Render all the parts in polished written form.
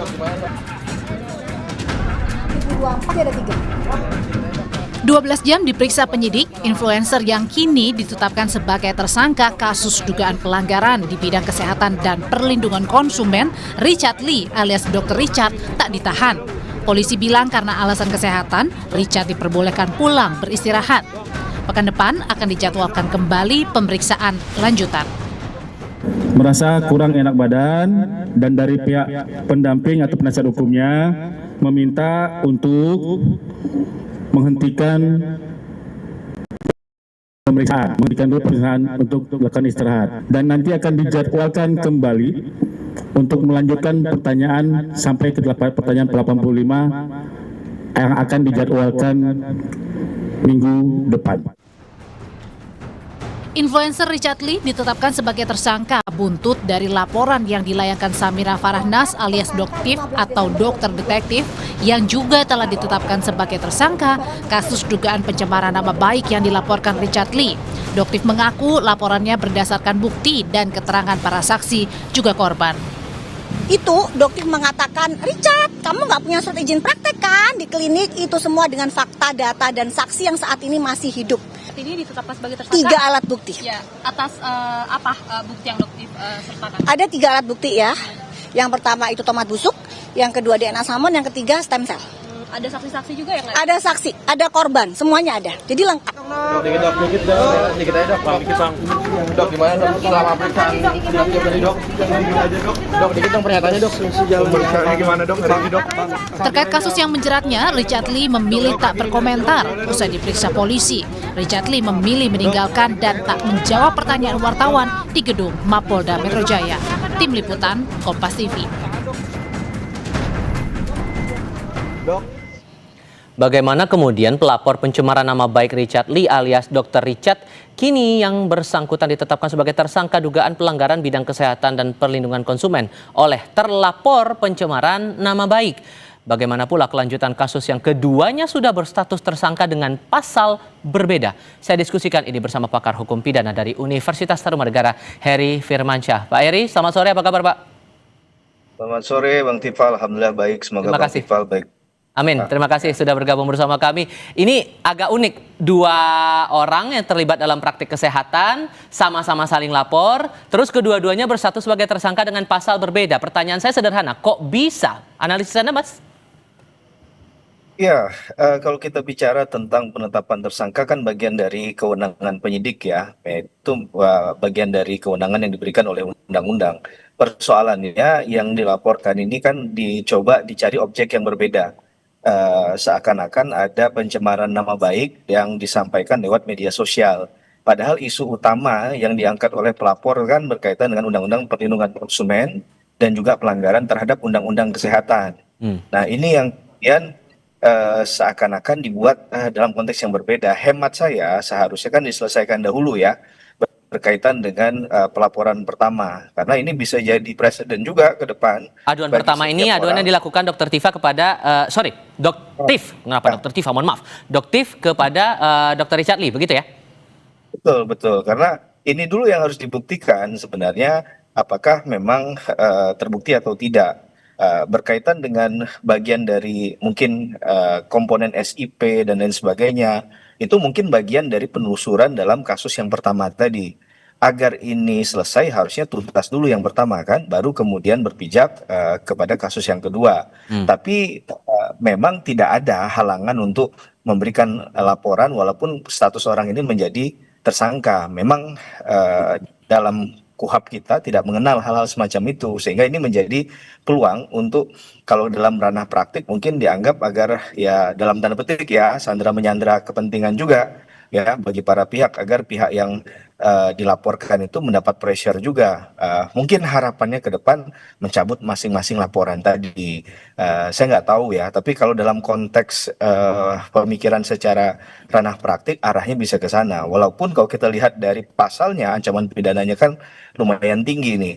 ada 3. 12 jam diperiksa penyidik, influencer yang kini ditetapkan sebagai tersangka kasus dugaan pelanggaran di bidang kesehatan dan perlindungan konsumen, Richard Lee alias Dr. Richard, tak ditahan. Polisi bilang karena alasan kesehatan, Richard diperbolehkan pulang beristirahat. Pekan depan akan dijadwalkan kembali pemeriksaan lanjutan. Merasa kurang enak badan dan dari pihak pendamping atau penasihat hukumnya meminta untuk menghentikan pemeriksaan untuk melakukan istirahat dan nanti akan dijadwalkan kembali untuk melanjutkan pertanyaan sampai ke pertanyaan 85 yang akan dijadwalkan minggu depan. Influencer Richard Lee ditetapkan sebagai tersangka buntut dari laporan yang dilayangkan Samira Farahnas alias Doktif atau dokter detektif yang juga telah ditetapkan sebagai tersangka kasus dugaan pencemaran nama baik yang dilaporkan Richard Lee. Doktif mengaku laporannya berdasarkan bukti dan keterangan para saksi juga korban. Itu dokter mengatakan, Richard, kamu nggak punya surat izin praktek kan di klinik, itu semua dengan fakta, data, dan saksi yang saat ini masih hidup. Ini ditetapkan sebagai tersangka. 3 alat bukti. Ya, atas bukti yang dokter sertakan? Ada 3 alat bukti ya. Yang pertama itu tomat busuk, yang kedua DNA salmon, yang ketiga stem cell. Ada saksi-saksi juga yang lain? Ada saksi, ada korban, semuanya ada. Jadi lengkap. Dikit aja dok, dok gimana dok selama pemeriksaan dok? Dok dikit dong pernyataannya dok. Pemeriksaannya gimana dok hari ini dok? Terkait kasus yang menjeratnya, Richard Lee memilih tak berkomentar usai diperiksa polisi. Richard Lee memilih meninggalkan dan tak menjawab pertanyaan wartawan di gedung Mapolda Metro Jaya. Tim Liputan, Kompas TV. Bagaimana kemudian pelapor pencemaran nama baik Richard Lee alias Dr. Richard kini yang bersangkutan ditetapkan sebagai tersangka dugaan pelanggaran bidang kesehatan dan perlindungan konsumen oleh terlapor pencemaran nama baik. Bagaimana pula kelanjutan kasus yang keduanya sudah berstatus tersangka dengan pasal berbeda? Saya diskusikan ini bersama pakar hukum pidana dari Universitas Tarumanegara, Heri Firmansyah. Pak Heri, selamat sore, apa kabar Pak? Selamat sore Bang Tifal, alhamdulillah baik, semoga Bang Tifal baik. Amin, terima kasih sudah bergabung bersama kami. Ini agak unik, 2 orang yang terlibat dalam praktik kesehatan, sama-sama saling lapor, terus kedua-duanya berstatus sebagai tersangka dengan pasal berbeda. Pertanyaan saya sederhana, kok bisa? Analisis Anda, Mas? Ya, kalau kita bicara tentang penetapan tersangka kan bagian dari kewenangan penyidik ya, itu bagian dari kewenangan yang diberikan oleh undang-undang. Persoalannya yang dilaporkan ini kan dicoba dicari objek yang berbeda. Seakan-akan ada pencemaran nama baik yang disampaikan lewat media sosial. Padahal isu utama yang diangkat oleh pelapor kan berkaitan dengan Undang-Undang Perlindungan Konsumen dan juga pelanggaran terhadap Undang-Undang Kesehatan. Nah ini yang kemudian seakan-akan dibuat dalam konteks yang berbeda. Hemat saya seharusnya kan diselesaikan dahulu ya berkaitan dengan pelaporan pertama, karena ini bisa jadi presiden juga ke depan. Aduan pertama ini aduan yang dilakukan Dr. Tifa kepada Doktif, kenapa Dr. Tifa, mohon maaf, Doktif kepada Dr. Richard Lee, begitu ya? Betul, karena ini dulu yang harus dibuktikan sebenarnya apakah memang terbukti atau tidak. Berkaitan dengan bagian dari mungkin komponen SIP dan lain sebagainya, itu mungkin bagian dari penelusuran dalam kasus yang pertama tadi. Agar ini selesai harusnya tuntas dulu yang pertama kan, baru kemudian berpijak kepada kasus yang kedua. Tapi memang tidak ada halangan untuk memberikan laporan walaupun status orang ini menjadi tersangka. Memang dalam KUHP kita tidak mengenal hal-hal semacam itu, sehingga ini menjadi peluang untuk kalau dalam ranah praktik mungkin dianggap agar ya dalam tanda petik ya sandera menyandera kepentingan juga ya bagi para pihak agar pihak yang dilaporkan itu mendapat pressure juga. Mungkin harapannya ke depan mencabut masing-masing laporan tadi. Saya nggak tahu ya, tapi kalau dalam konteks pemikiran secara ranah praktik arahnya bisa ke sana. Walaupun kalau kita lihat dari pasalnya ancaman pidananya kan lumayan tinggi nih.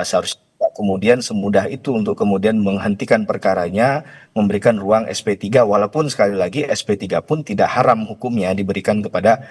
Seharusnya kemudian semudah itu untuk kemudian menghentikan perkaranya, memberikan ruang SP3, walaupun sekali lagi SP3 pun tidak haram hukumnya diberikan kepada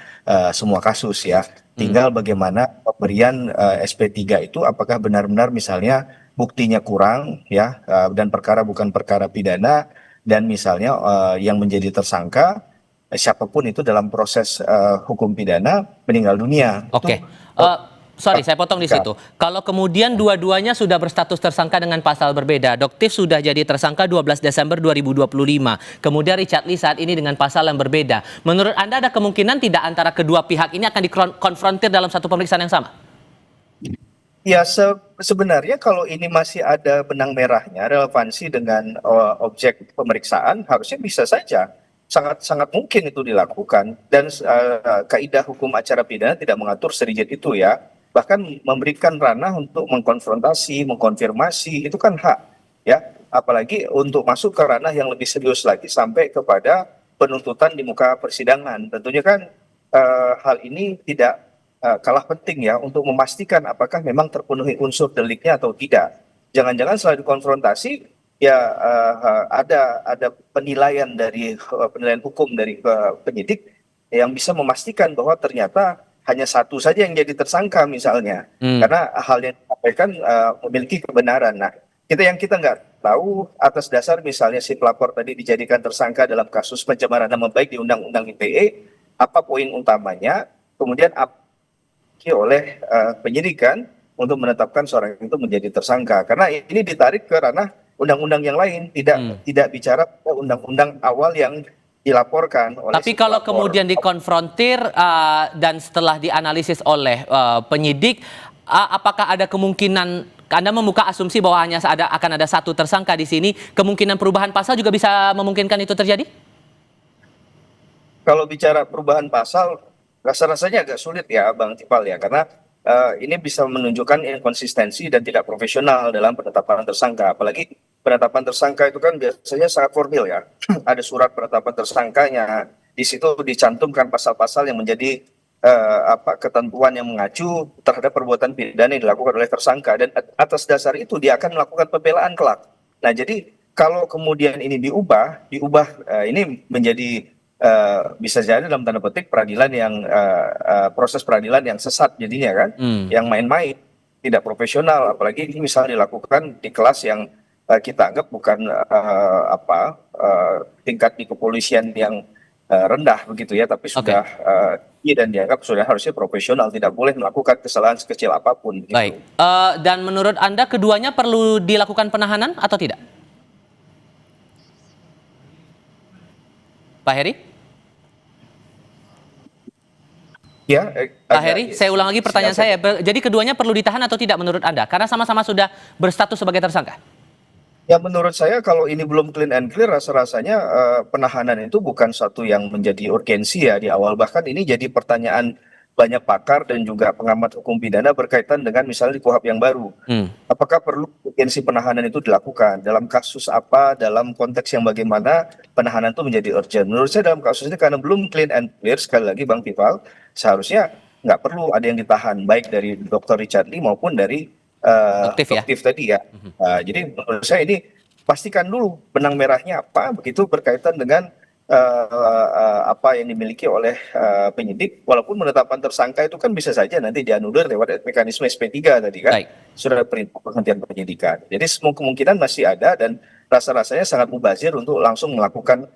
semua kasus ya. Tinggal bagaimana pemberian SP3 itu apakah benar-benar misalnya buktinya kurang ya, dan perkara bukan perkara pidana, dan misalnya yang menjadi tersangka siapapun itu dalam proses hukum pidana meninggal dunia. Oke. Itu, Sorry, saya potong di situ. Kalau kemudian dua-duanya sudah berstatus tersangka dengan pasal berbeda, Doktif sudah jadi tersangka 12 Desember 2025. Kemudian Richard Lee saat ini dengan pasal yang berbeda. Menurut Anda ada kemungkinan tidak antara kedua pihak ini akan dikonfrontir dalam satu pemeriksaan yang sama? ya sebenarnya kalau ini masih ada benang merahnya, relevansi dengan objek pemeriksaan, harusnya bisa saja. Sangat mungkin itu dilakukan, dan kaidah hukum acara pidana tidak mengatur serigit itu ya. Bahkan memberikan ranah untuk mengkonfrontasi, mengkonfirmasi, itu kan hak ya. Apalagi untuk masuk ke ranah yang lebih serius lagi sampai kepada penuntutan di muka persidangan. Tentunya kan hal ini tidak kalah penting ya untuk memastikan apakah memang terpenuhi unsur deliknya atau tidak. Jangan-jangan setelah dikonfrontasi ya ada penilaian hukum dari penyidik yang bisa memastikan bahwa ternyata hanya satu saja yang jadi tersangka misalnya, karena hal yang disampaikan memiliki kebenaran. Nah, kita nggak tahu atas dasar misalnya si pelapor tadi dijadikan tersangka dalam kasus pencemaran nama baik di Undang-Undang ITE, apa poin utamanya, kemudian apa oleh penyidikan untuk menetapkan seorang itu menjadi tersangka, karena ini ditarik ke ranah undang-undang yang lain, tidak bicara undang-undang awal yang dilaporkan oleh. Tapi kalau kemudian dikonfrontir dan setelah dianalisis oleh penyidik, apakah ada kemungkinan Anda membuka asumsi bahwa hanya akan ada satu tersangka di sini, kemungkinan perubahan pasal juga bisa memungkinkan itu terjadi? Kalau bicara perubahan pasal, rasa-rasanya agak sulit ya, Bang Tifal ya, karena ini bisa menunjukkan inkonsistensi dan tidak profesional dalam penetapan tersangka. Apalagi penetapan tersangka itu kan biasanya sangat formil ya. Ada surat penetapan tersangkanya, di situ dicantumkan pasal-pasal yang menjadi ketentuan yang mengacu terhadap perbuatan pidana yang dilakukan oleh tersangka, dan atas dasar itu dia akan melakukan pembelaan kelak. Nah, jadi kalau kemudian ini diubah ini menjadi bisa jadi dalam tanda petik peradilan yang proses peradilan yang sesat jadinya kan, yang main-main, tidak profesional, apalagi ini misalnya dilakukan di kelas yang kita anggap bukan tingkat di kepolisian yang rendah begitu ya, tapi sudah dan dianggap sudah harusnya profesional, tidak boleh melakukan kesalahan sekecil apapun. Gitu. Baik, dan menurut Anda keduanya perlu dilakukan penahanan atau tidak? Pak Heri? Ya, Pak Heri, saya ulang lagi pertanyaan saya. Jadi keduanya perlu ditahan atau tidak menurut Anda? Karena sama-sama sudah berstatus sebagai tersangka. Ya, menurut saya kalau ini belum clean and clear, rasa-rasanya penahanan itu bukan satu yang menjadi urgensi ya di awal. Bahkan ini jadi pertanyaan banyak pakar dan juga pengamat hukum pidana berkaitan dengan misalnya di KUHP yang baru. Apakah perlu urgensi penahanan itu dilakukan? Dalam kasus apa, dalam konteks yang bagaimana penahanan itu menjadi urgent? Menurut saya dalam kasus ini karena belum clean and clear, sekali lagi Bang Tifal, seharusnya nggak perlu ada yang ditahan, baik dari Dr. Richard Lee maupun dari Doktif tadi ya. Jadi menurut saya ini pastikan dulu benang merahnya apa, begitu berkaitan dengan apa yang dimiliki oleh penyidik. Walaupun penetapan tersangka itu kan bisa saja nanti dianulir lewat mekanisme SP3 tadi kan, surat perintah penghentian penyidikan. Jadi semua kemungkinan masih ada, dan rasa-rasanya sangat mubazir untuk langsung melakukan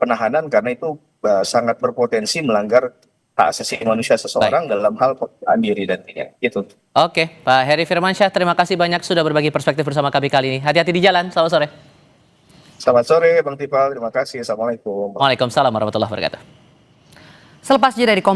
penahanan, karena itu sangat berpotensi melanggar hak asasi manusia seseorang dalam hal pembelaan diri dan gitu. Oke, Pak Heri Firmansyah, terima kasih banyak sudah berbagi perspektif bersama kami kali ini. Hati-hati di jalan, selamat sore. Selamat sore Bang Tifal, terima kasih. Assalamualaikum. Waalaikumsalam warahmatullahi wabarakatuh. Selepas jeda di